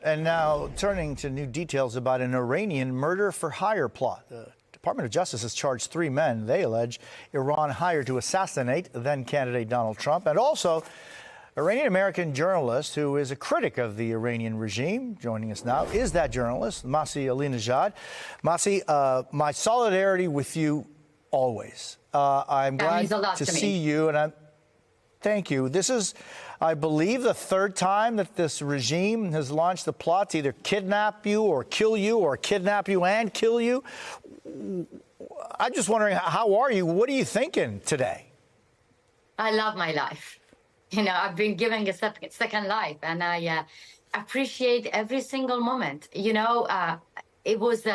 And now turning to new details about an Iranian murder-for-hire plot. The Department of Justice has charged 3 men they allege Iran hired to assassinate then-candidate Donald Trump, and also Iranian-American journalist who is a critic of the Iranian regime. Joining us now is that journalist, Masih Alinejad. Masih, my solidarity with you always. I'm glad to see you, and thank you. This is, I believe, the 3rd time that this regime has launched a plot to either kidnap you or kidnap you and kill you. I'm just wondering, how are you? What are you thinking today? I love my life. You know, I've been given a second life, and I appreciate every single moment. You know, it was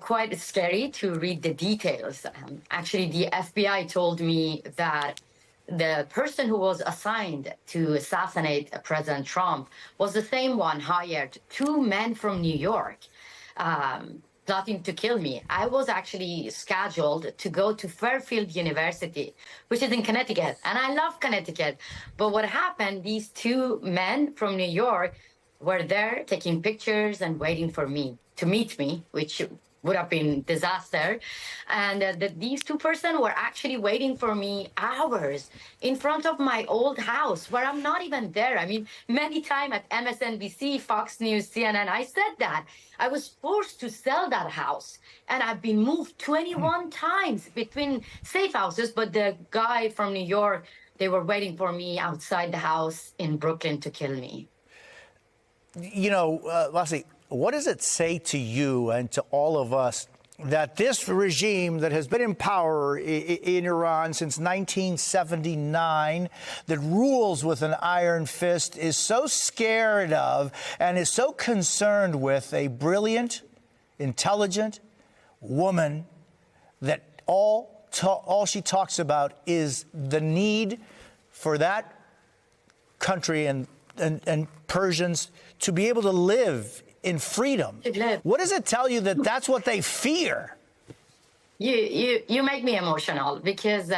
quite scary to read the details. Actually, the FBI told me that the person who was assigned to assassinate President Trump was the same one hired 2 men from New York, plotting to kill me. I was actually scheduled to go to Fairfield University, which is in Connecticut, and I love Connecticut. But what happened, these 2 men from New York were there taking pictures and waiting for me to meet me, which would have been disaster. And these 2 persons were actually waiting for me hours in front of my old house where I'm not even there. I mean, many times at MSNBC, Fox News, CNN, I said that. I was forced to sell that house. And I've been moved 21 times between safe houses. But the guy from New York, they were waiting for me outside the house in Brooklyn to kill me. You know, Masih, what does it say to you and to all of us that this regime that has been in power in Iran since 1979, that rules with an iron fist, is so scared of and is so concerned with a brilliant, intelligent woman that all she talks about is the need for that country and Persians to be able to live in freedom? What does it tell you that that's what they fear? You make me emotional because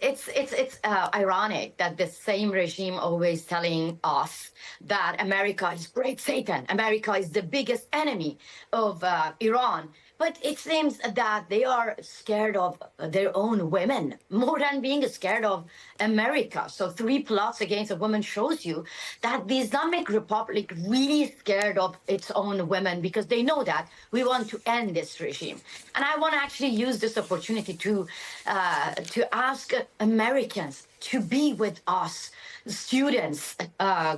it's ironic that the same regime always telling us that America is great Satan. America is the biggest enemy of Iran. But it seems that they are scared of their own women more than being scared of America. So 3 plots against a woman shows you that the Islamic Republic really scared of its own women because they know that we want to end this regime. And I want to actually use this opportunity to ask Americans to be with us, students,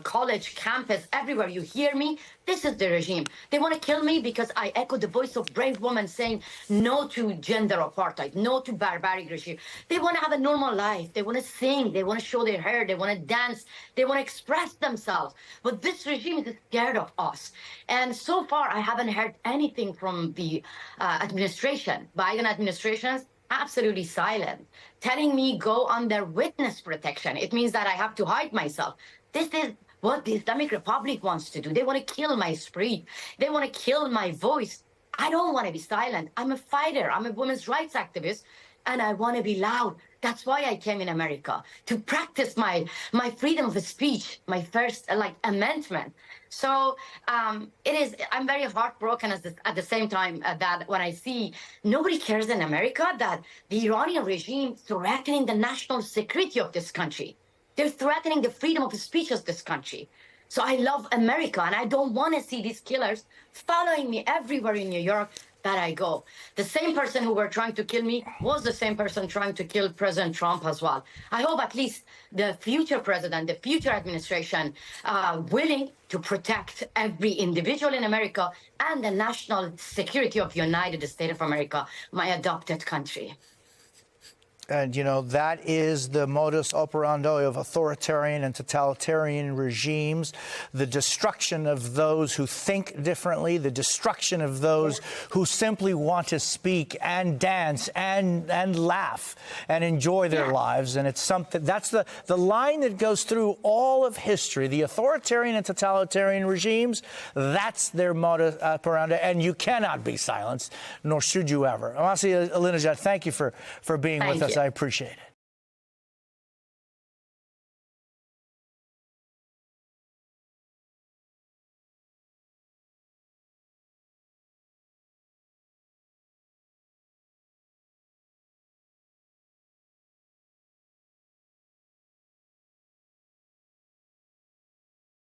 college, campus, everywhere. You hear me? This is the regime. They want to kill me because I echo the voice of brave women saying no to gender apartheid, no to barbaric regime. They want to have a normal life. They want to sing. They want to show their hair. They want to dance. They want to express themselves. But this regime is scared of us. And so far, I haven't heard anything from the administration, Biden administrations. Absolutely silent, telling me go under witness protection. It means that I have to hide myself. This is what the Islamic Republic wants to do. They want to kill my spirit. They want to kill my voice. I don't want to be silent. I'm a fighter. I'm a women's rights activist, and I want to be loud. That's why I came in America, to practice my freedom of speech, my first amendment. So I'm very heartbroken at the same time that when I see nobody cares in America, that the Iranian regime threatening the national security of this country. They're threatening the freedom of speech of this country. So I love America, and I don't want to see these killers following me everywhere in New York that I go. The same person who were trying to kill me was the same person trying to kill President Trump as well. I hope at least the future president, the future administration, willing to protect every individual in America and the national security of the United States of America, my adopted country. And, you know, that is the modus operandi of authoritarian and totalitarian regimes, the destruction of those who think differently, the destruction of those who simply want to speak and dance and laugh and enjoy their lives. And it's something that's the line that goes through all of history. The authoritarian and totalitarian regimes, that's their modus operandi, and you cannot be silenced, nor should you ever. Masih Alinejad, thank you for being with us. I appreciate it.